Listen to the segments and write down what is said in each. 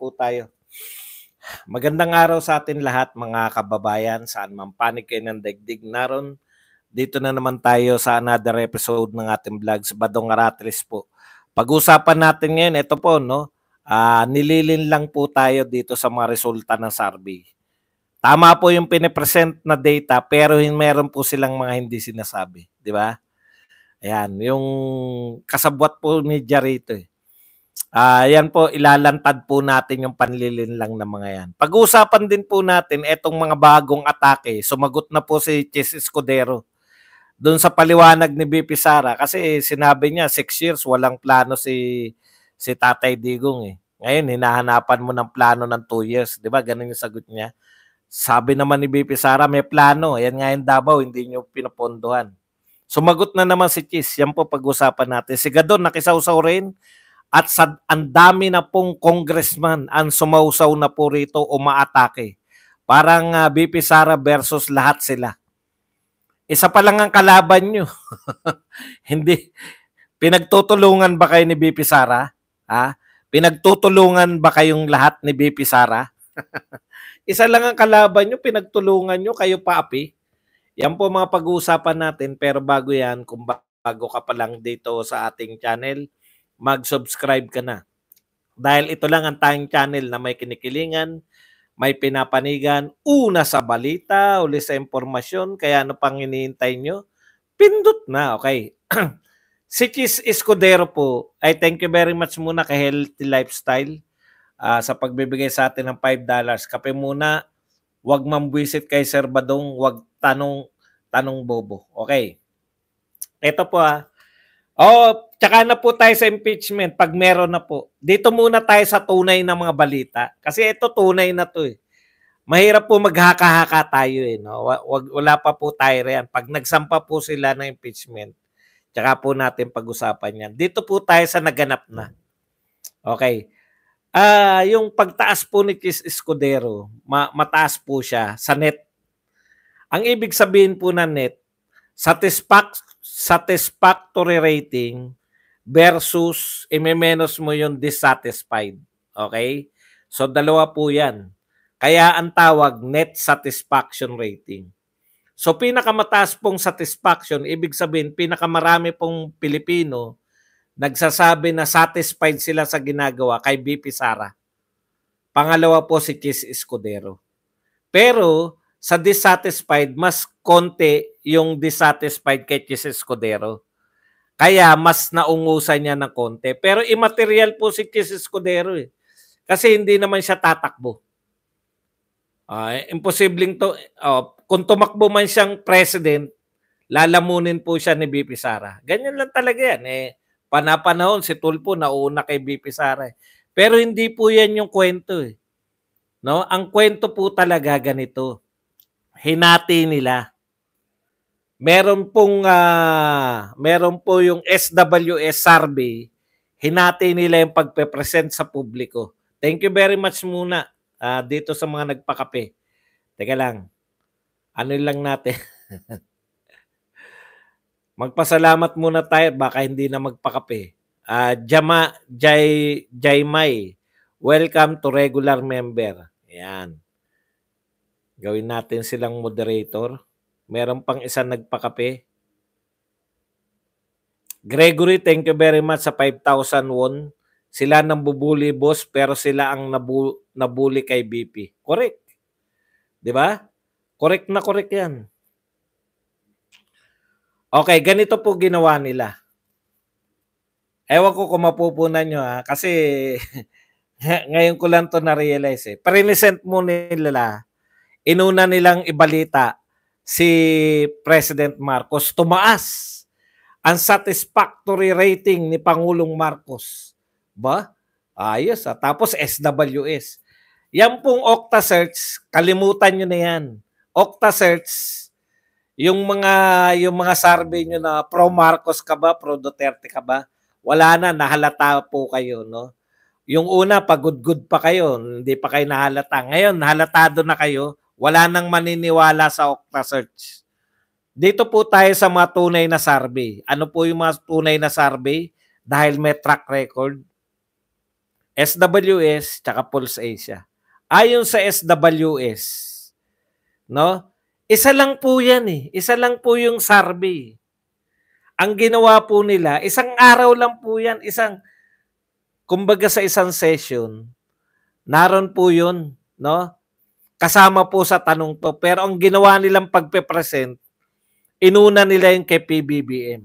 po tayo. Magandang araw sa atin lahat mga kababayan, saan man panig kayo ng daigdig naron. Dito na naman tayo sa another episode ng ating vlog sa Badong Aratris po. Pag-usapan natin ngayon, ito po, no? Nililin lang po tayo dito sa mga resulta ng survey. Tama po yung pinipresent na data pero meron po silang mga hindi sinasabi, di ba? Ayan, yung kasabwat po ni Jarito eh. Yan po, ilalantad po natin yung panlilin lang ng mga yan. Pag-uusapan din po natin etong mga bagong atake. Sumagot na po si Chis Escudero doon sa paliwanag ni BP Sara kasi sinabi niya 6 years walang plano si Tatay Digong eh. Ngayon, hinahanapan mo ng plano ng 2 years. Di ba? Ganun yung sagot niya. Sabi naman ni BP Sara, may plano. Yan nga yung Davao, hindi nyo pinapondohan. Sumagot na naman si Chis. Yan po pag-usapan natin. Si Gadon, nakisawsaw rin. At ang dami na pong congressman ang sumausaw na po rito umaatake. Parang BP Sara versus lahat sila. Isa pa lang ang kalaban nyo. Hindi. Pinagtutulungan ba kayo ni BP Sara? Ha? Pinagtutulungan ba kayong lahat ni BP Sara? Isa lang ang kalaban nyo, pinagtulungan nyo, kayo papi. Yan po mga pag-uusapan natin. Pero bago yan, kung bago ka pa lang dito sa ating channel, mag-subscribe ka na. Dahil ito lang ang tayong channel na may kinikilingan, may pinapanigan, una sa balita, uli sa impormasyon, kaya ano pang hinihintay nyo? Pindot na, okay. Si Chis Escudero po, ay thank you very much muna kay Healthy Lifestyle sa pagbibigay sa atin ng $5. Kape muna, wag mambwisit kay Sir Badong, wag tanong bobo. Okay. Ito po tsaka na po tayo sa impeachment pag meron na po. Dito muna tayo sa tunay na mga balita. Kasi ito tunay na to eh. Mahirap po maghaka-haka tayo eh. No? Wala pa po tayo riyan. Pag nagsampa po sila ng impeachment, tsaka po natin pag-usapan yan. Dito po tayo sa naganap na. Okay. Yung pagtaas po ni Chis Escudero, mataas po siya sa net. Ang ibig sabihin po na net, satisfactory rating versus i-menos mo yung dissatisfied. Okay? So, dalawa po yan. Kaya ang tawag net satisfaction rating. So, pinakamataas pong satisfaction, ibig sabihin, pinakamarami pong Pilipino nagsasabi na satisfied sila sa ginagawa kay BP Sara. Pangalawa po si Chis Escudero. Pero, sa dissatisfied, mas konti yung dissatisfied kay Chis Escudero. Kaya mas naungusan niya ng konti. Pero immaterial po si Chis Escudero eh. Kasi hindi naman siya tatakbo. Imposibleng to. Kung tumakbo man siyang president, lalamunin po siya ni BP Sara. Ganyan lang talaga yan. Panapanahon si Tulfo nauna kay BP Sara. Pero hindi po yan yung kwento eh. No? Ang kwento po talaga ganito. Hinati nila. Meron po yung SWS survey, hinati nila yung pagpe-present sa publiko. Thank you very much muna dito sa mga nagpakape. Teka lang. Ano lang natin? Magpasalamat muna tayo, baka hindi na magpakape. Jaymay, welcome to regular member. Ayan. Gawin natin silang moderator. Meron pang isa nagpakape. Gregory, thank you very much sa 5,000 won. Sila nang bubuli, boss, pero sila ang nabuli kay BP. Correct. Di ba? Correct na correct yan. Okay, ganito po ginawa nila. Ewan ko kung mapupunan nyo kasi ngayon ko lang to na-realize eh. Present mo nila. Inuna nilang ibalita si President Marcos, tumaas ang satisfactory rating ni Pangulong Marcos. Ba? Ayos Tapos SWS. Yan pong Okta search, kalimutan nyo na yan. Okta search, yung mga survey nyo na pro Marcos ka ba, pro Duterte ka ba, wala na, nahalata po kayo, no? Yung una, pagod-good pa kayo, hindi pa kayo nahalata. Ngayon, nahalatado na kayo, wala nang maniniwala sa Okta search. Dito po tayo sa mga tunay na survey. Ano po yung mga tunay na survey? Dahil may track record. SWS tsaka Pulse Asia. Ayon sa SWS, no? Isa lang po 'yan eh. Isa lang po yung survey. Ang ginawa po nila, isang araw lang po 'yan, kumbaga sa isang session, naroon po 'yun, no? Kasama po sa tanong to. Pero ang ginawa nilang pagpe-present, inuna nila yung kay PBBM.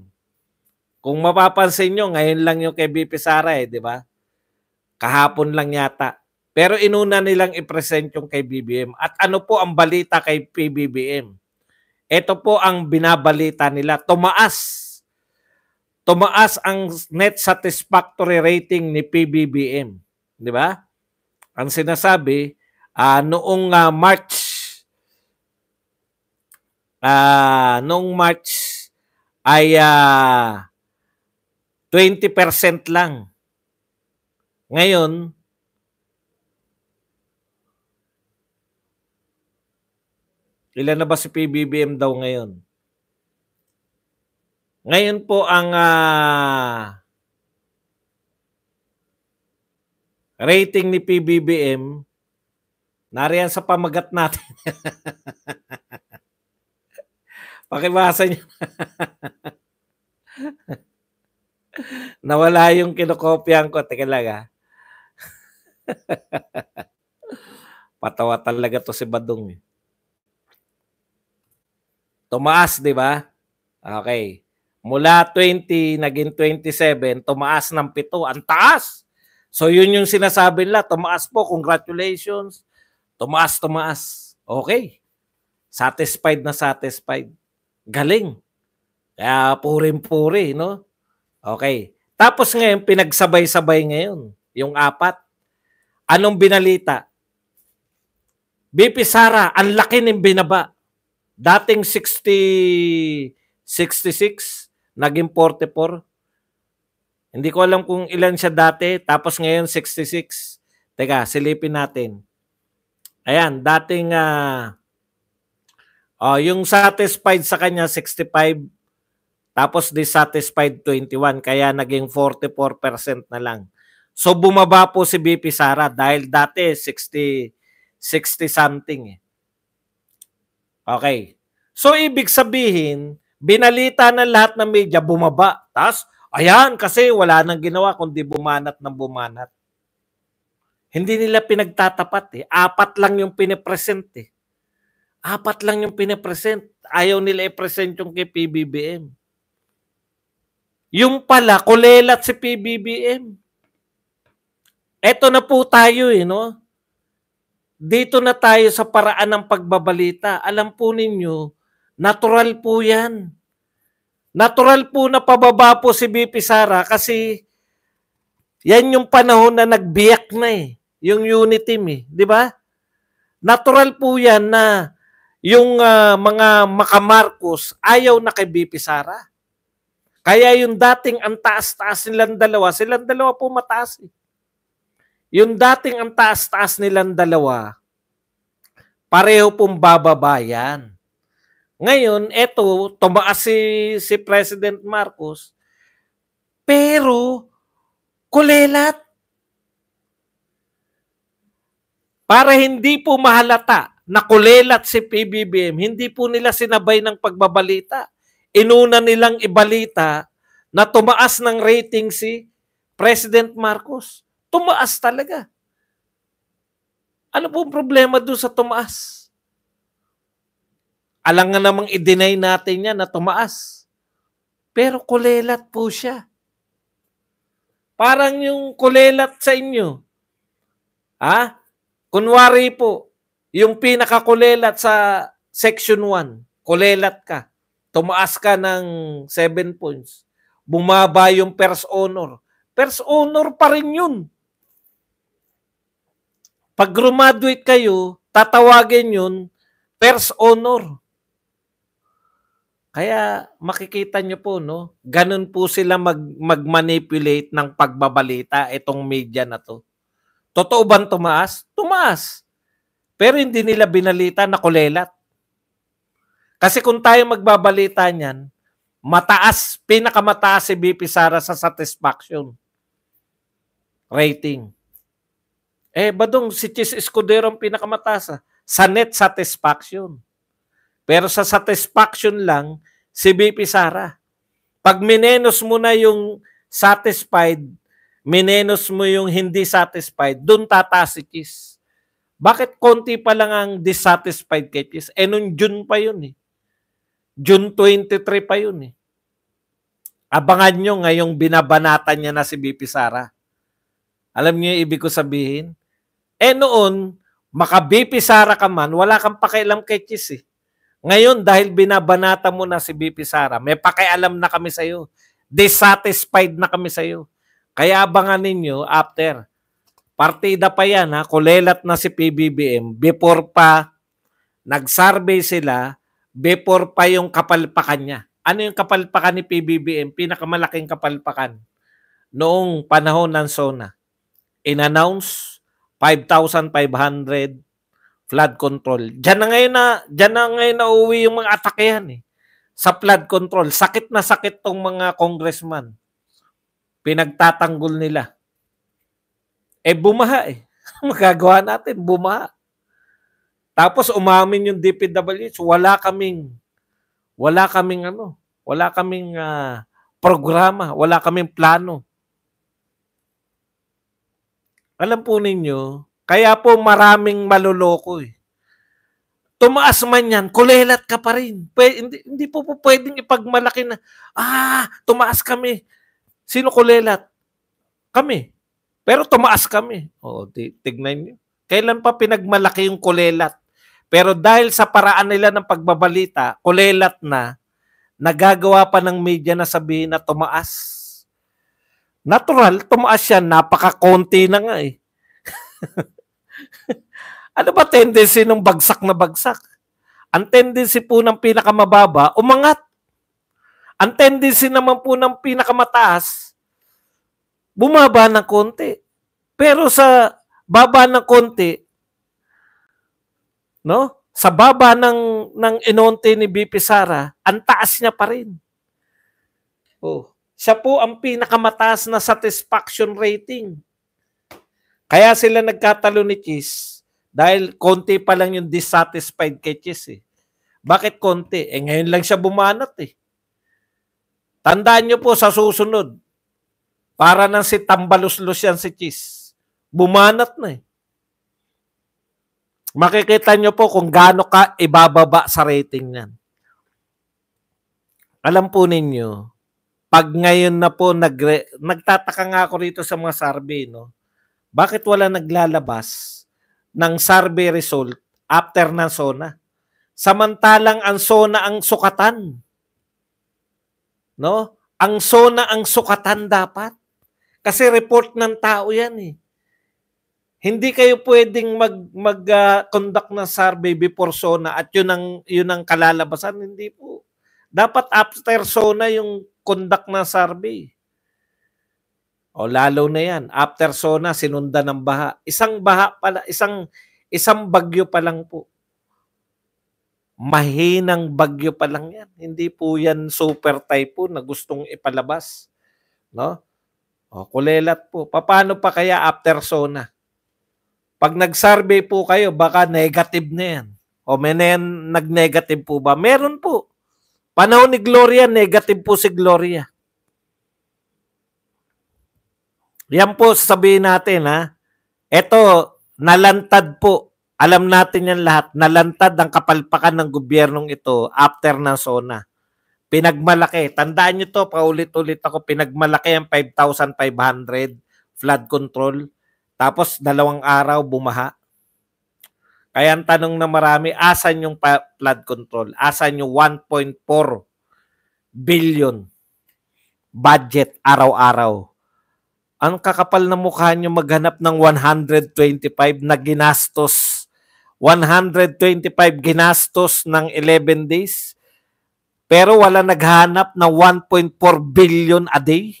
Kung mapapansin nyo, ngayon lang yung kay BP Sara di ba? Kahapon lang yata. Pero inuna nilang i-present yung kay BBM. At ano po ang balita kay PBBM? Ito po ang binabalita nila. Tumaas ang net satisfactory rating ni PBBM. Di ba? Ang sinasabi, noong March ay 20% lang. Ngayon, ilan na ba si PBBM daw ngayon? Ngayon po ang rating ni PBBM, nariyan sa pamagat natin. Pakibasa niyo. Nawala yung kinokopyahan ko. Teka lang Patawa talaga to si Badong. Tumaas, di ba? Okay. Mula 20, naging 27, tumaas ng 7. Ang taas! So yun yung sinasabi nila. Tumaas po. Congratulations. Tumaas. Okay. Satisfied na satisfied. Galing. Kaya puring-puri, no? Okay. Tapos ngayon, pinagsabay-sabay ngayon. Yung 4. Anong binalita? BP Sara, ang laki ng binaba. Dating 66, naging 44. Hindi ko alam kung ilan siya dati. Tapos ngayon, 66. Teka, silipin natin. Ayan, dating yung satisfied sa kanya 65, tapos dissatisfied 21, kaya naging 44% na lang. So bumaba po si BP Sara dahil dati 60 something. Okay. So ibig sabihin, binalita ng lahat ng media bumaba. Tapos ayan kasi wala nang ginawa kundi bumanat ng bumanat. Hindi nila pinagtatapat 4 lang yung pinipresent 4 lang yung pinipresent. Ayaw nila i-present yung kay PBBM. Yung pala, kulelat si PBBM. Eto na po tayo no? Dito na tayo sa paraan ng pagbabalita. Alam po ninyo, natural po yan. Natural po na pababa po si BP Sara kasi yan yung panahon na nagbiyak na yung unit team di ba? Natural po yan na yung mga makamarcos ayaw na kay BP Sara. Kaya yung dating ang taas-taas silang dalawa po mataas Yung dating ang taas-taas nilang dalawa, pareho pong bababayan. Ngayon, eto, tumaas si President Marcos, pero kulelat. Para hindi po mahalata na kulelat si PBBM, hindi po nila sinabay ng pagbabalita. Inuna nilang ibalita na tumaas ng rating si President Marcos. Tumaas talaga. Ano po problema doon sa tumaas? Alam nga namang i-deny natin yan na tumaas. Pero kulelat po siya. Parang yung kulelat sa inyo. Kunwari po, yung pinakakulelat sa Section 1, kulelat ka. Tumaas ka ng 7 points. Bumaba yung first honor. First honor pa rin yun. Pag graduate kayo, tatawagin yun first honor. Kaya makikita nyo po, no? Ganun po sila mag-manipulate ng pagbabalita itong media na to. Totoo ba tumaas? Tumaas. Pero hindi nila binalita na kulelat. Kasi kung tayo magbabalita niyan, pinakamataas si BP Sara sa satisfaction rating. Badong, si Chis Escudero ang pinakamataas sa net satisfaction. Pero sa satisfaction lang, si BP Sara. Pag minenos mo na yung satisfied, minenos mo yung hindi satisfied, dun tataas si Chis. Bakit konti pa lang ang dissatisfied kay Chis? Nung June pa yun eh. June 23 pa yun eh. Abangan nyo ngayong binabanatan niya na si BP Sara. Alam niyo yung ibig ko sabihin? Noon, maka-BP Sara ka man, wala kang pakialam kay Chis eh. Ngayon, dahil binabanata mo na si BP Sara, may pakialam na kami sa'yo. Dissatisfied na kami sa'yo. Kaya abangan ninyo after. Partida pa yan ha, kulelat na si PBBM before pa nag-survey sila, before pa yung kapalpakan niya. Ano yung kapalpakan ni PBBM? Pinakamalaking kapalpakan noong panahon ng SONA. In-announce 5,500 flood control. Diyan na ngayon na uuwi yung mga atakehan eh. Sa flood control. Sakit na sakit tong mga congressman. Pinagtatanggol nila. Bumaha eh. Magagawa natin, bumaha. Tapos umamin yung DPWH, wala kaming programa, wala kaming plano. Alam po ninyo, kaya po maraming maluloko eh. Tumaas man yan, kulelat ka pa rin. Hindi po pwedeng ipagmalaki na, tumaas kami. Sino kulelat? Kami. Pero tumaas kami. Tignan nyo. Kailan pa pinagmalaki yung kulelat? Pero dahil sa paraan nila ng pagbabalita, kulelat na, nagagawa pa ng media na sabihin na tumaas. Natural, tumaas yan. Napaka-konti na nga eh. Ano ba tendency ng bagsak na bagsak? Ang tendency po ng pinakamababa, umangat. Ang tendency naman po ng pinakamataas, bumaba ng konti. Pero sa baba ng konti, no? Sa baba ng inonte ni BP Sara, ang taas niya pa rin. Siya po ang pinakamataas na satisfaction rating. Kaya sila nagkatalo ni Chis dahil konti pa lang yung dissatisfied kay Chis eh. Bakit konti? Ngayon lang siya bumanat eh. Tandaan nyo po sa susunod, para nang si tambaluslos yan si Chis. Bumanat na eh. Makikita nyo po kung gaano ka ibababa sa rating niyan. Alam po ninyo, pag ngayon na po nagtataka nga ako rito sa mga survey, no? Bakit wala naglalabas ng survey result after ng SONA? Samantalang ang SONA ang sukatan. No? Ang SONA ang sukatan dapat. Kasi report ng tao yan eh. Hindi kayo pwedeng mag-conduct ng survey before SONA at yun ang kalalabasan. Hindi po. Dapat after SONA yung conduct ng survey. Lalo na yan. After SONA, sinundan ng baha. Isang baha pala, isang bagyo pa lang po. Mahinang bagyo pa lang yan. Hindi po yan super typhoon na gustong ipalabas. No? Kulelat po. Paano pa kaya after SONA? Pag nag-survey po kayo, baka negative na yan. May nag-negative po ba? Meron po. Panahon ni Gloria, negative po si Gloria. Yan po sabihin natin ha. Ito, nalantad po. Alam natin yan lahat. Nalantad ang kapalpakan ng gobyernong ito after ng SONA. Pinagmalaki. Tandaan nyo to, paulit-ulit ako, pinagmalaki ang 5,500 flood control. Tapos 2 araw bumaha. Kaya ang tanong na marami, asan yung flood control? Asan yung 1.4 billion budget araw-araw? Ang kakapal na mukha nyo maghanap ng 125 na ginastos. 125 ginastos ng 11 days. Pero wala naghanap ng 1.4 billion a day.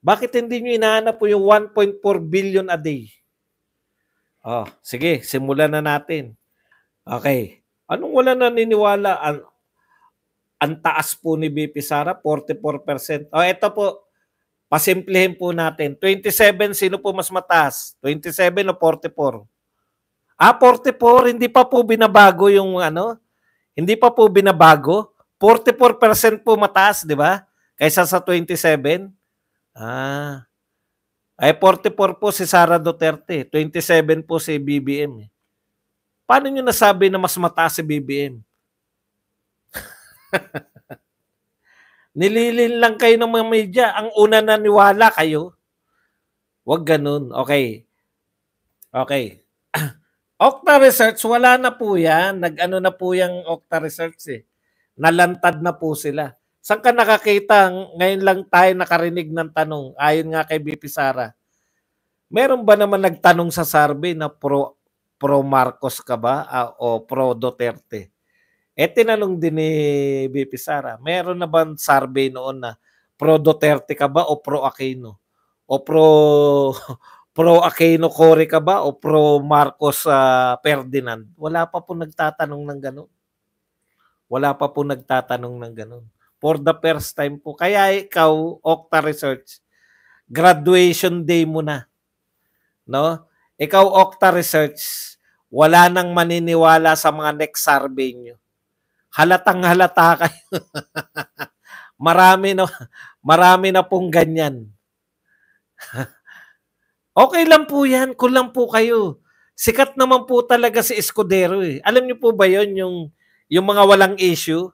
Bakit hindi nyo inahanap po yung 1.4 billion a day? Sige, simulan na natin. Okay. Anong wala naniniwala? Ang taas po ni BP Sara, 44%. Ito po. Pasimplihin po natin. 27, sino po mas mataas? 27 o 44? 44, hindi pa po binabago yung ano? Hindi pa po binabago. 44% po mataas, di ba? Kaysa sa 27. Ay 44 po si Sara Duterte. 27 po si BBM. Paano nyo nasabi na mas mataas si BBM? Nililin lang kayo ng mga media. Ang una na niwala kayo. Huwag ganun. Okay. Okta Research, wala na po yan. Nag-ano na po yung Okta Research eh. Nalantad na po sila. Saan ka nakakita? Ngayon lang tayo nakarinig ng tanong. Ayon nga kay BP Sara. Meron ba naman nagtanong sa survey na pro Marcos ka ba o pro Duterte? Tinanong din ni BP Sara, meron na bang survey noon na pro Duterte ka ba o pro Aquino? O pro Aquino Cory ka ba o pro Marcos Ferdinand? Wala pa po nagtatanong ng gano'n. Wala pa po nagtatanong ng gano'n. For the first time po. Kaya ikaw, Okta Research, graduation day mo na. No? Ikaw, Okta Research, wala nang maniniwala sa mga next survey nyo. Halatang halata kayo. marami na pong ganyan. Okay lang po yan, kung lang po kayo. Sikat naman po talaga si Escudero eh. Alam niyo po ba yon yung mga walang issue?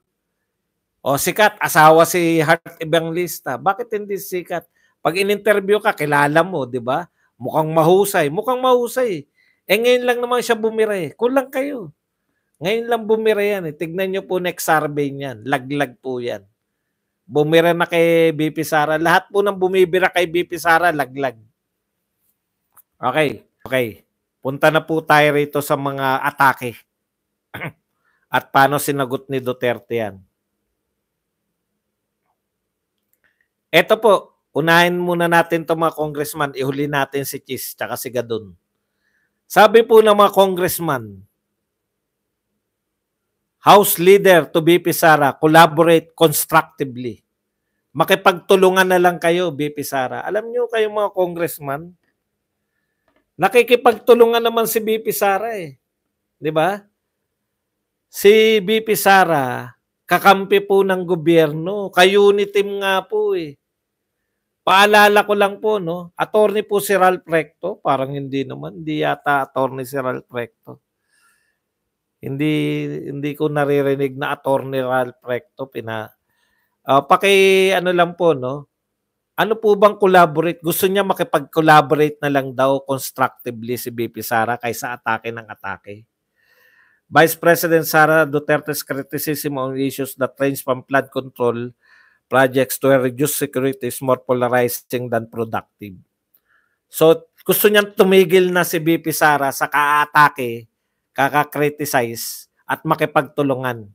O sikat, asawa si Heart Evangelista. Bakit hindi sikat? Pag in-interview ka, kilala mo, di ba? Mukhang mahusay. Ngayon lang naman siya bumira eh. Kulang kayo. Ngayon lang bumira yan eh. Tignan nyo po next survey niyan. Laglag po yan. Bumira na kay BP Sara. Lahat po ng bumibira kay BP Sara, laglag. Okay. Punta na po tayo rito sa mga atake. At paano sinagot ni Duterte yan. Ito po, unahin muna natin ito mga congressman. Ihuli natin si Chis tsaka si Gadon. Sabi po ng mga congressman, House Leader to BP Sara, collaborate constructively. Makipagtulungan na lang kayo, BP Sara. Alam nyo kayo mga congressman, nakikipagtulungan naman si BP Sara eh. Di ba? Si BP Sara, kakampi po ng gobyerno. Ka-uniteam nga po eh. Paalala ko lang po, no? Attorney po si Ralph Recto. Parang hindi naman. Hindi yata attorney si Ralph Recto. Hindi ko naririnig na attorney Ralph Recto. Ano lang po, no? Ano po bang collaborate? Gusto niya makipag-collaborate na lang daw constructively si BP Sara kaysa atake ng atake. Vice President Sara Duterte's criticism on issues that range from flood control projects to reduce security is more polarizing than productive. So, gusto niyang tumigil na si BP Sara sa kaatake, kaka-criticize, at makipagtulungan.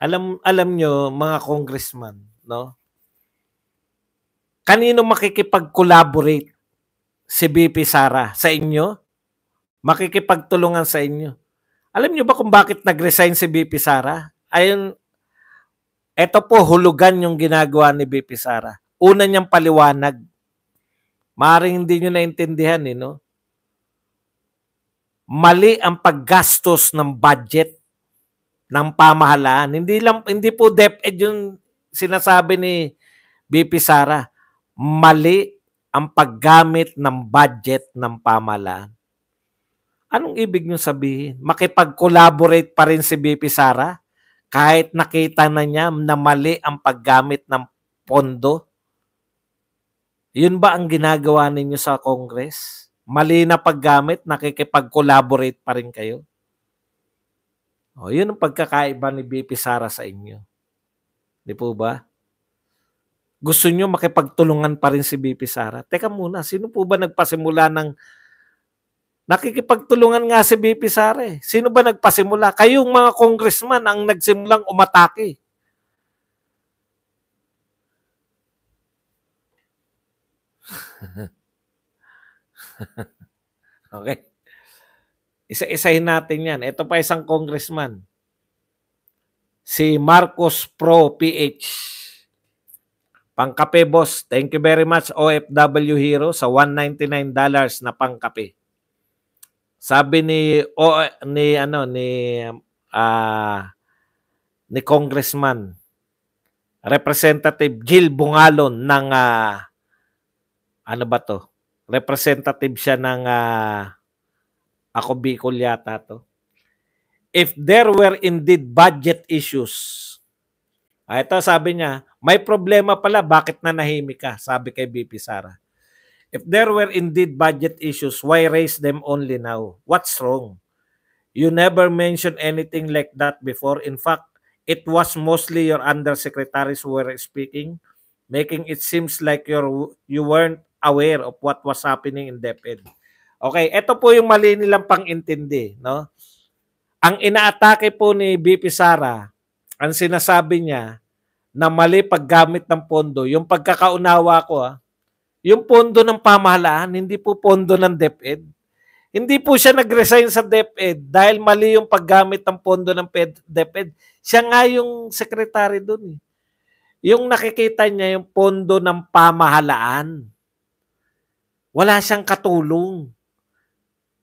Alam nyo, mga congressman, no? Kanino makikipag-collaborate si BP Sara? Sa inyo? Makikipagtulungan sa inyo. Alam nyo ba kung bakit nag-resign si BP Sara? Ito po, hulugan yung ginagawa ni BP Sara. Una niyang paliwanag. Maaaring hindi nyo naintindihan, no? Mali ang paggastos ng budget ng pamahalaan. Hindi po DepEd yung sinasabi ni BP Sara. Mali ang paggamit ng budget ng pamahalaan. Anong ibig nyo sabihin? Makipag-collaborate pa rin si BP Sara kahit nakita na niya na mali ang paggamit ng pondo? Yun ba ang ginagawa ninyo sa Congress? Mali na paggamit, nakikipag-collaborate pa rin kayo? Yun ang pagkakaiba ni BP Sara sa inyo. Di po ba? Gusto nyo makipagtulungan pa rin si BP Sara? Teka muna, sino po ba nagpasimula ng... Nakikipagtulungan nga si BP Sara eh. Sino ba nagpasimula? Kayong mga congressman ang nagsimulang umatake. Okay. Isa-isahin natin yan. Ito pa isang congressman. Si Marcos Pro PH. Pangkape, boss. Thank you very much, OFW Hero, sa $199 na pangkape. Sabi ah ni Congressman Representative Gil Bungalon ng ano ba to? Representative siya ng ako Bicol yata to. If there were indeed budget issues. Ito sabi niya, may problema pala, bakit nanahimik ka? Sabi kay BP Sara. If there were indeed budget issues, why raise them only now? What's wrong? You never mentioned anything like that before. In fact, it was mostly your undersecretaries who were speaking, making it seems like you weren't aware of what was happening in DepEd. Okay, ito po yung mali nilang pang-intindi, no? Ang inaatake po ni BP Sara, ang sinasabi niya na mali paggamit ng pondo, yung pagkakaunawa ko, yung pondo ng pamahalaan, hindi po pondo ng DepEd. Hindi po siya nag-resign sa DepEd dahil mali yung paggamit ng pondo ng DepEd. Siya nga yung secretary doon. Yung nakikita niya yung pondo ng pamahalaan. Wala siyang katulong.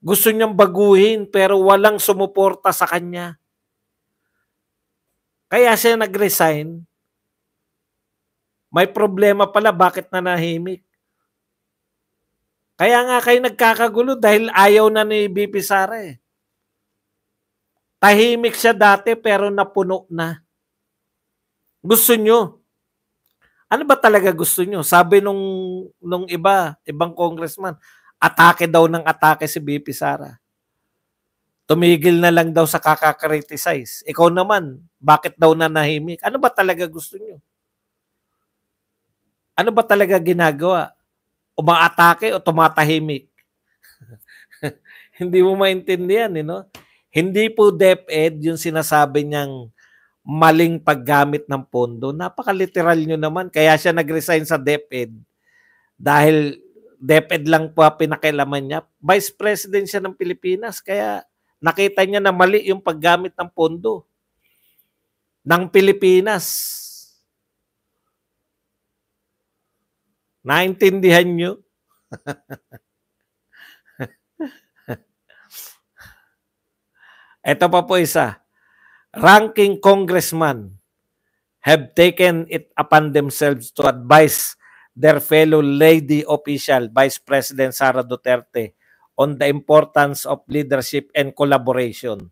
Gusto niyang baguhin pero walang sumuporta sa kanya. Kaya siya nag-resign. May problema pala, bakit nanahimik? Kaya nga kayo nagkakagulo dahil ayaw na ni BP Sara eh. Tahimik siya dati pero napuno na. Gusto nyo. Ano ba talaga gusto nyo? Sabi nung ibang congressman, atake daw ng atake si BP Sara. Tumigil na lang daw sa kakakriticize. Ikaw naman, bakit daw nanahimik? Ano ba talaga gusto nyo? Ano ba talaga ginagawa? Umaatake o tumatahimik? Hindi mo maintindihan, no? Hindi po DepEd yung sinasabi niyang maling paggamit ng pondo. Napaka-literal nyo naman. Kaya siya nag-resign sa DepEd dahil DepEd lang po pinakialaman niya. Vice President siya ng Pilipinas. Kaya nakita niya na mali yung paggamit ng pondo ng Pilipinas. Naintindihan nyo? Ito pa po isa. Ranking congressman have taken it upon themselves to advise their fellow lady official, Vice President Sara Duterte, on the importance of leadership and collaboration.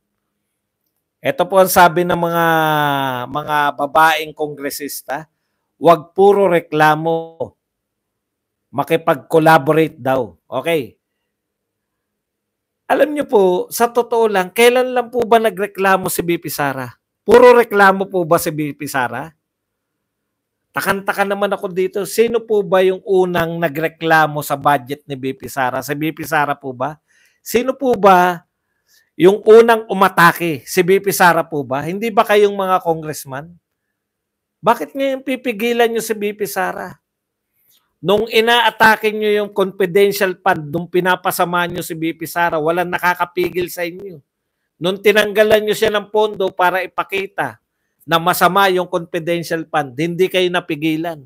Ito po ang sabi ng mga babaeng kongresista, wag puro reklamo, makipag-collaborate daw. Okay. Alam niyo po, sa totoo lang, kailan lang po ba nagreklamo si BP Sara? Puro reklamo po ba si BP Sara? Takanta naman ako dito. Sino po ba yung unang nagreklamo sa budget ni BP Sara? Si BP Sara po ba? Sino po ba yung unang umatake? Si BP Sara po ba? Hindi ba kayong mga congressman? Bakit ngayon pipigilan nyo si BP Sara? Nung inaatake nyo yung confidential fund, nung pinapasama nyo si BP Sara, walang nakakapigil sa inyo. Nung tinanggalan nyo siya ng pondo para ipakita na masama yung confidential fund, hindi kayo napigilan.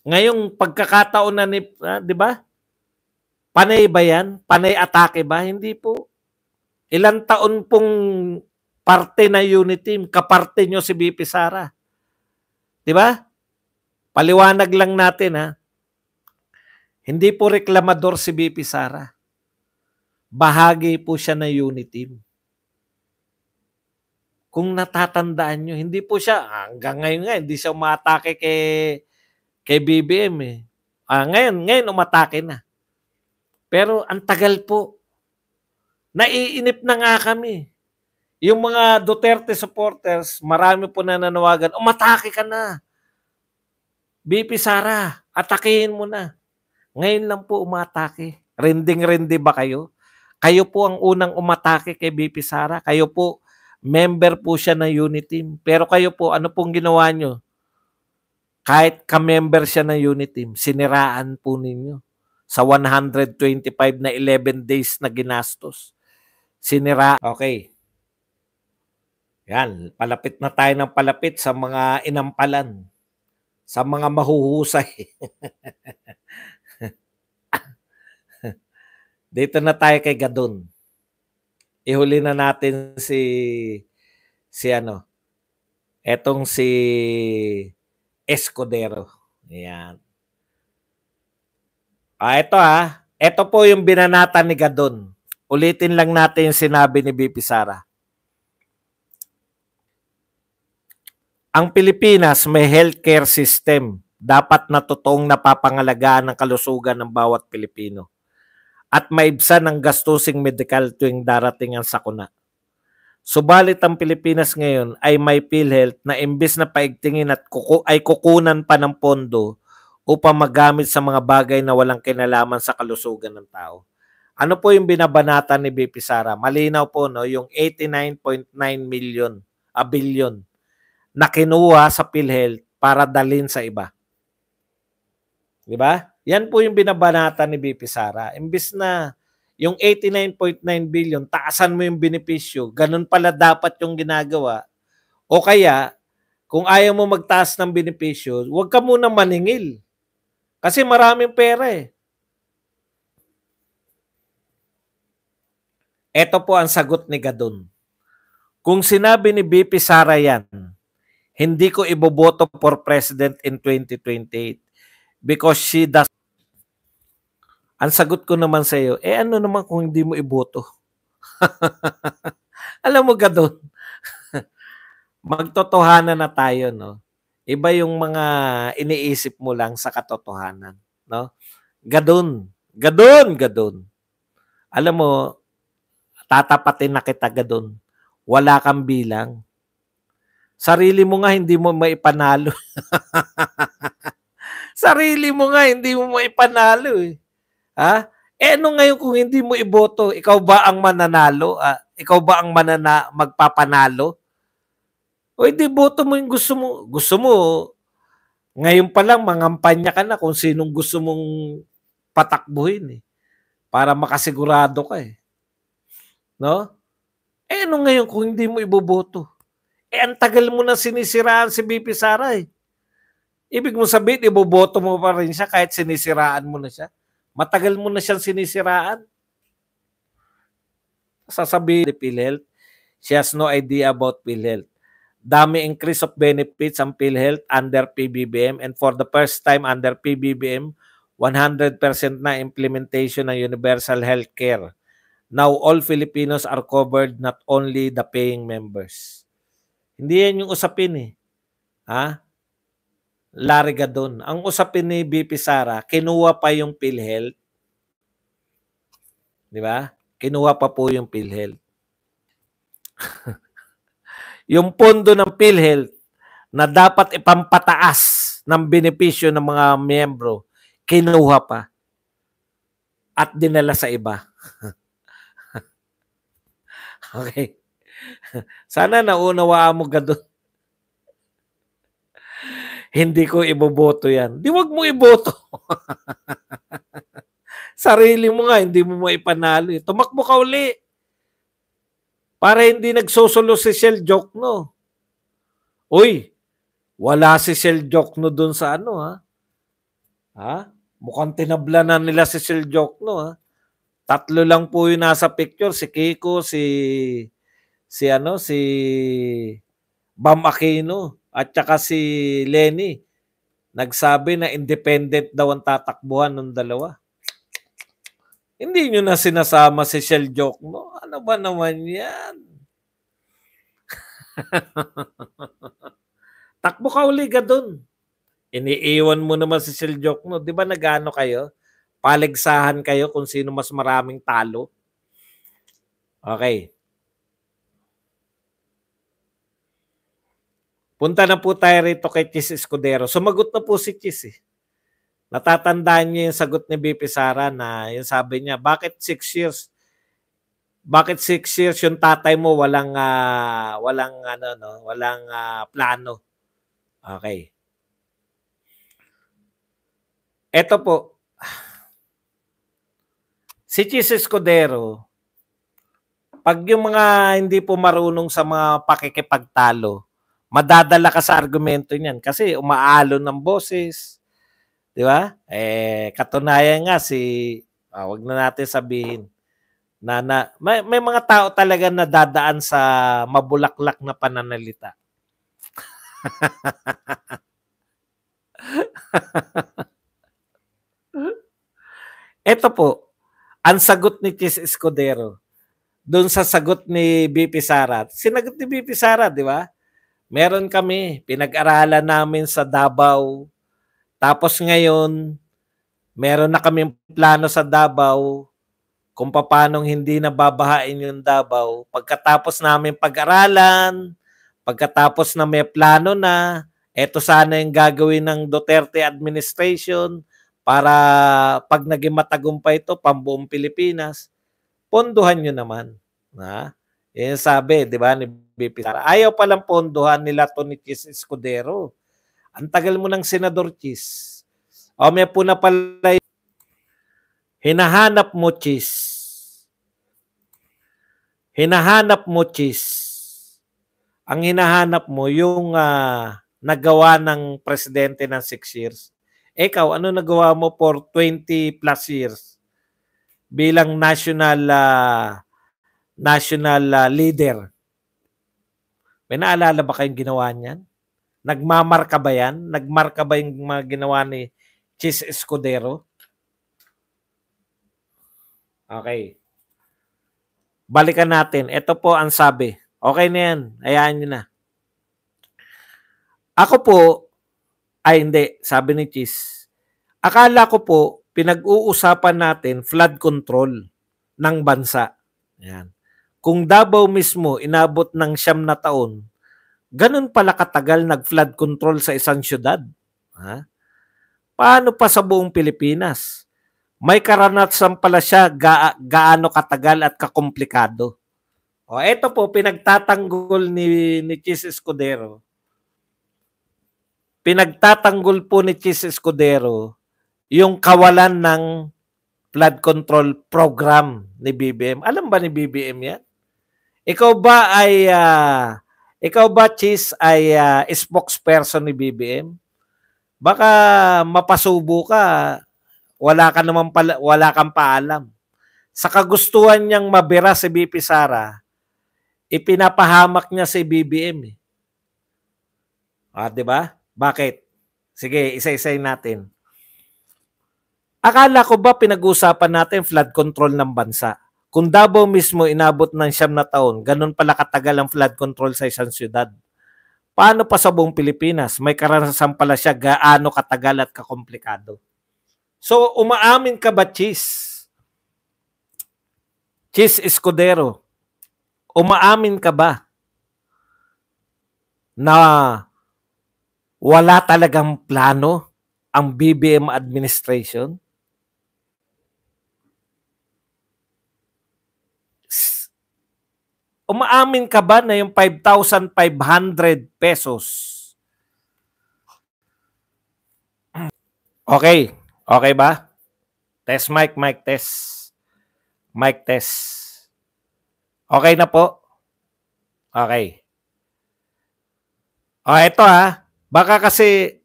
Ngayong pagkakataon na di ba? Panay ba yan? Panay atake ba? Hindi po. Ilang taon pong parte na unit team, kaparte nyo si BP Sara. Di ba? Paliwanag lang natin Hindi po reklamador si BP Sara. Bahagi po siya ng unit team. Kung natatandaan nyo, hindi po siya, hanggang ngayon nga, hindi siya umatake kay BBM ngayon umatake na. Pero ang tagal po. Naiinip na nga kami. Yung mga Duterte supporters, marami po na nanawagan, umatake ka na. BP Sara, atakihin mo na. Ngayon lang po umatake. Rending-rendi ba kayo? Kayo po ang unang umatake kay BP Sara. Kayo po, member po siya ng unit team. Pero kayo po, ano pong ginawa nyo? Kahit ka-member siya ng unit team, siniraan po ninyo. Sa 125 na 11 days na ginastos. Sinira. Okay. Yan, palapit na tayo ng palapit sa mga inampalan. sa mga mahuhusay. Dito na tayo kay Gadon. Ihuli na natin si ano, etong si Escudero. Ayan. Ito po yung binanata ni Gadon. Ulitin lang natin yung sinabi ni BP Sara. Ang Pilipinas may healthcare system. Dapat na totoong napapangalagaan ng kalusugan ng bawat Pilipino. At maibsan ang gastusing medikal tuwing darating ang sakuna. Subalit ang Pilipinas ngayon ay may PhilHealth na imbes na paigtingin at ay kukunan pa ng pondo upang magamit sa mga bagay na walang kinalaman sa kalusugan ng tao. Ano po yung binabanata ni BP Sara? Malinaw po, no, yung 89.9 billion na kinuha sa PhilHealth para dalhin sa iba. Di ba? Yan po yung binabanata ni BP Sara. Imbis na yung 89.9 billion, taasan mo yung benepisyo, ganun pala dapat yung ginagawa. O kaya, kung ayaw mo magtaas ng benepisyo, huwag ka muna maningil. Kasi maraming pera eh. Ito po ang sagot ni Gadon. Kung sinabi ni BP Sara yan, hindi ko iboboto for president in 2028 because she does. Ang sagot ko naman sa iyo, ano naman kung hindi mo iboto? Alam mo, Gadon, magtotohanan na tayo, no? Iba yung mga iniisip mo lang sa katotohanan, no? Gadon. Alam mo, tatapatin na kita, Gadon. Wala kang bilang. Sarili mo nga hindi mo maipanalo. Sarili mo nga hindi mo maipanalo eh. Ha? Ano ngayon kung hindi mo iboto? Ikaw ba ang mananalo? Ikaw ba ang magpapanalo? O hindi boto mo yung gusto mo. Gusto mo, ngayon pa lang mangampanya ka na kung sinong gusto mong patakbuhin eh. Para makasigurado ka eh. No? Ano ngayon kung hindi mo iboboto? Ang tagal mo na sinisiraan si BP Sara eh. Ibig mo sabihin, iboboto mo pa rin siya kahit sinisiraan mo na siya. Matagal mo na siyang sinisiraan. Sasabihin ni PhilHealth, she has no idea about PhilHealth. Dami increase of benefits ang PhilHealth under PBBM and for the first time under PBBM, 100% na implementation ng universal healthcare. Now, all Filipinos are covered, not only the paying members. Hindi yan yung usapin eh. Ha? Larry Gadon. Ang usapin ni BP Sara, kinuha pa yung PhilHealth. Di ba? Kinuha pa po yung PhilHealth. Yung pondo ng PhilHealth na dapat ipampataas ng benepisyo ng mga miyembro, kinuha pa. At dinala sa iba. Okay. Sana naunawaan mo, Gadon. Hindi ko iboboto yan. Di wag mo iboto. Sarili mo nga, hindi mo maipanalo. Tumakbo ka uli. Para hindi nagsusulo si Shell Jokno. Uy, wala si Shell Jokno dun sa ano ha. Ha? Mukhang tinabla na nila si Shell Jokno ha. 3 lang po yung nasa picture, si Kiko, si Bam Aquino at saka si Lenny. Nagsabi na independent daw ang tatakbuhan ng dalawa. Hindi nyo na sinasama si Shell Jokno. Ano ba naman yan? Takbo ka uli, Gadon. Iniiwan mo naman si Shell Jokno. Di ba nagano kayo? Paligsahan kayo kung sino mas maraming talo. Okay. Punta na po tayo rito kay Chis Escudero. Sumagot na po si Chis eh. Natatandaan niyo yung sagot ni BP Sara na yung sabi niya, bakit 6 years? Bakit 6 years yung tatay mo walang plano? Okay. Ito po. Si Chis Escudero, pag yung mga hindi po marunong sa mga pakikipagtalo, madadala ka sa argumento niyan kasi umaalon ng boses, 'di ba? Katunayan nga wag na natin sabihin may mga tao talaga na dadaan sa mabulaklak na pananalita. Ito po, ang sagot ni Chis Escudero doon sa sagot ni BP Sara. Sinagot ni BP Sara, di ba? Meron kami, pinag-aralan namin sa Davao. Tapos ngayon, meron na kaming plano sa Davao kung paano hindi nababahain yung Davao. Pagkatapos namin pag-aralan, pagkatapos na may plano na, eto sana yung gagawin ng Duterte administration para pag naging matagumpay ito, pambuong Pilipinas, pondohan nyo naman. Ha? Yan sabi, di ba, ni BP Sara. Ayaw palang pondohan nila to ni Chis Escudero. Ang tagal mo ng Senador Chis. O may po na pala hinahanap mo, Chis. Hinahanap mo, Chis. Ang hinahanap mo, yung nagawa ng presidente ng 6 years. Ikaw, ano nagawa mo for 20 plus years bilang national leader? May naalala ba kayong ginawa niyan? Nagmamarka ba yan? Nagmarka ba yung mga ginawa ni Chis Escudero? Okay. Balikan natin. Ito po ang sabi. Okay na yan. Hayaan nyo na. Ako po, hindi, sabi ni Chis. Akala ko po, pinag-uusapan natin flood control ng bansa. Yan. Kung Davao mismo inabot ng 9 na taon, ganun pala katagal nag-flood control sa isang syudad. Ha? Paano pa sa buong Pilipinas? May karanasan pala siya gaano katagal at kakomplikado. O ito po, pinagtatanggol ni Chis Escudero. Pinagtatanggol po ni Chis Escudero yung kawalan ng flood control program ni BBM. Alam ba ni BBM yan? Ikaw ba Chis ay spokesperson ni BBM? Baka mapasubo ka, wala kang paalam. Sa kagustuhan niyang mabira si BP Sara, ipinapahamak niya si BBM. Di ba? Bakit? Sige, isa-isay natin. Akala ko ba pinag-uusapan natin flood control ng bansa? Kung Davao mismo inabot ng 9 na taon, ganun pala katagal ang flood control sa isang syudad. Paano pa sa buong Pilipinas? May karanasan pala siya gaano katagal at kakomplikado. So, umaamin ka ba, Chis? Chis Escudero, umaamin ka ba na wala talagang plano ang BBM administration? Umaamin ka ba na yung 5,500 pesos? Okay. Okay ba? Test mic, test. Mic test. Okay na po? Okay. Ito baka kasi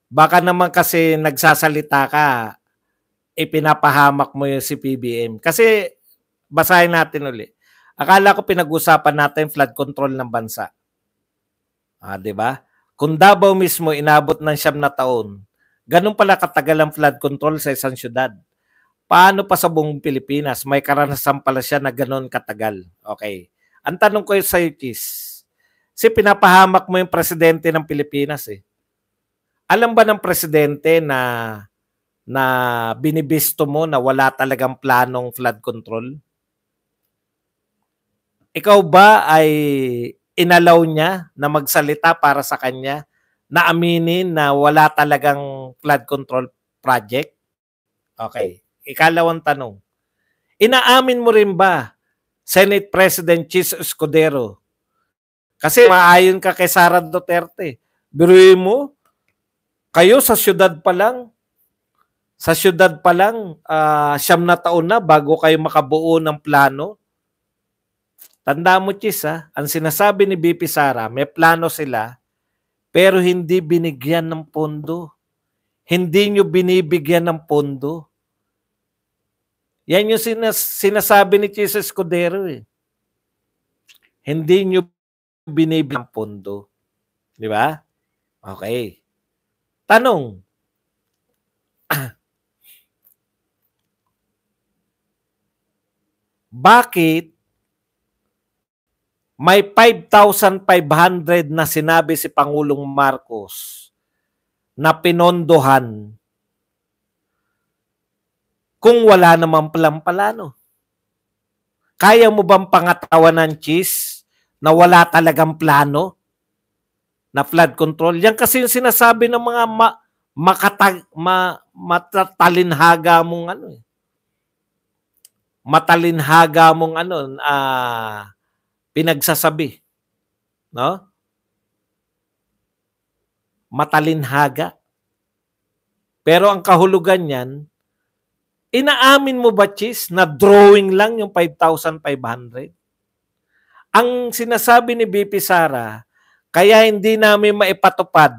baka naman kasi nagsasalita ka, ipinapahamak mo yung si PBM. Kasi basahin natin uli. Akala ko pinag-usapan natin flood control ng bansa. 'Di ba? Kung Davao mismo inabot ng 9 na taon, ganun pala katagal ang flood control sa isang syudad. Paano pa sa buong Pilipinas? May karanasan pala siya na ganun katagal. Okay. Ang tanong ko sa iyo, Chis, pinapahamak mo yung presidente ng Pilipinas Alam ba ng presidente na binibisto mo na wala talagang planong flood control? Ikaw ba ay inalaw niya na magsalita para sa kanya na aminin na wala talagang flood control project? Okay. Ikalawang tanong. Inaamin mo rin ba, Senate President Chis Escudero? Kasi maayon ka kay Sara Duterte. Biruin mo, kayo sa syudad pa lang, 9 na taon na bago kayo makabuo ng plano. Tanda mo, Chis, ang sinasabi ni BP Sara, may plano sila, pero hindi binigyan ng pondo. Hindi nyo binibigyan ng pondo. Yan yung sinasabi ni Chis Escudero. Hindi nyo binibigyan ng pondo. Di ba? Okay. Tanong. Bakit may 5,500 na sinabi si Pangulong Marcos na pinondohan kung wala namang plano? Kaya mo bang pangatawanan, Chis, na wala talagang plano na flood control? Yan kasi yung sinasabi ng mga matalinhaga mong matalinhaga mong pinagsasabi, no? Matalinhaga. Pero ang kahulugan niyan, inaamin mo ba, Chis, na drawing lang yung 5,500? Ang sinasabi ni BP Sara, kaya hindi namin maipatupad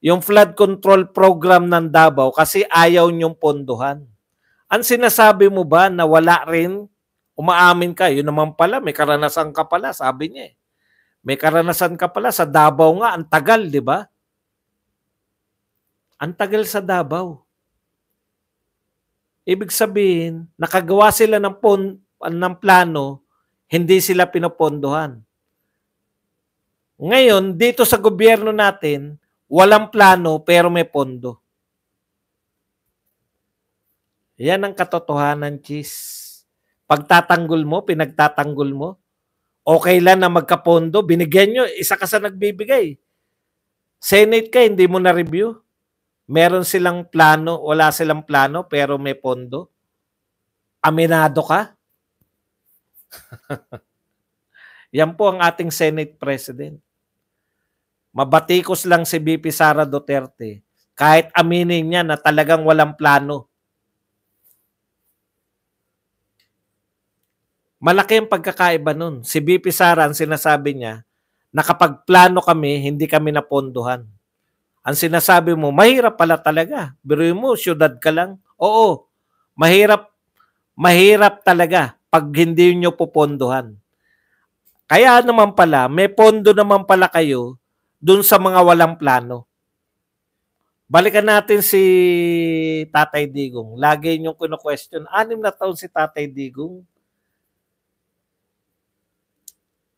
yung flood control program ng Davao kasi ayaw niyong pondohan. Ang sinasabi mo ba na wala rin? Umaamin ka, yun naman pala, may karanasan ka pala, sabi niya. May karanasan ka pala sa Davao nga, ang tagal, di ba? Ang tagal sa Davao. Ibig sabihin, nakagawa sila ng plano, hindi sila pinopondohan. Ngayon, dito sa gobyerno natin, walang plano pero may pondo. Yan ang katotohanan, Chis. Pagtatanggol mo, pinagtatanggol mo, okay lang na magkapondo, binigyan nyo, isa ka sa nagbibigay. Senate ka, hindi mo na-review. Meron silang plano, wala silang plano, pero may pondo. Aminado ka? Yan po ang ating Senate President. Mabatikos lang si BP Sara Duterte, kahit aminin niya na talagang walang plano. Malaki ang pagkakaiba nun. Si BP Sara, ang sinasabi niya, na kapag plano kami, hindi kami napondohan. Ang sinasabi mo, mahirap pala talaga. Biruin mo, syudad ka lang. Oo, mahirap talaga pag hindi nyo pupondohan. Kaya naman pala, may pondo naman pala kayo dun sa mga walang plano. Balikan natin si Tatay Digong. Lagi niyong kino-question. 6 na taon si Tatay Digong.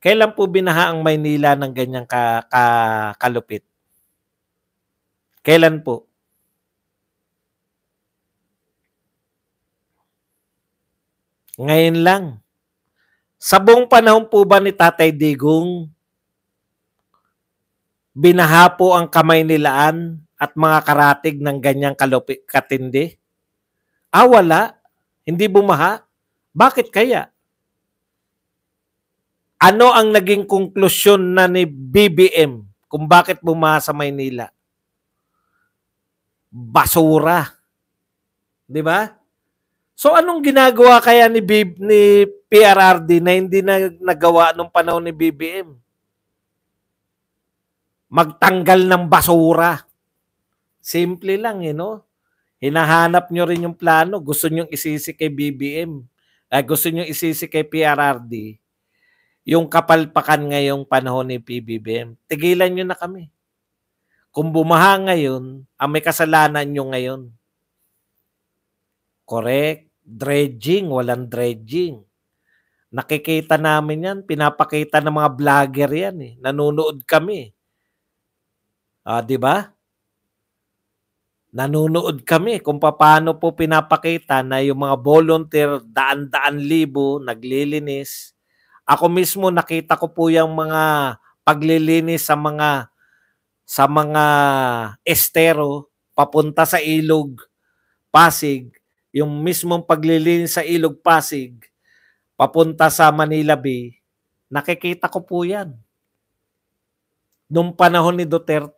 Kailan po binaha ang Maynila ng ganyang kalupit? Kailan po? Ngayon lang. Sa buong panahon po ba ni Tatay Digong, binaha po ang Kamaynilaan at mga karatig ng ganyang kalupit katindi? Wala. Hindi bumaha. Bakit kaya? Ano ang naging konklusyon na ni BBM kung bakit bumaha sa Maynila? Basura. Di ba? So anong ginagawa kaya ni PRRD na hindi na nagawa nung panahon ni BBM? Magtanggal ng basura. Simple lang, Hinahanap nyo rin yung plano. Gusto nyo isisi kay BBM. Gusto nyo isisi kay PRRD. Yung kapalpakan ngayong panahon ni PBBM. Tigilan nyo na kami. Kung bumaha ngayon, ang may kasalanan nyo ngayon. Correct. Dredging, walang dredging. Nakikita namin yan. Pinapakita ng mga vlogger yan. Nanonood kami. Di ba? Nanonood kami kung paano po pinapakita na yung mga volunteer, daan-daan libo, naglilinis. Ako mismo nakita ko po yung mga paglilinis sa mga estero papunta sa Ilog Pasig, yung mismong paglilinis sa Ilog Pasig papunta sa Manila Bay. Nakikita ko po yan nung panahon ni Duterte.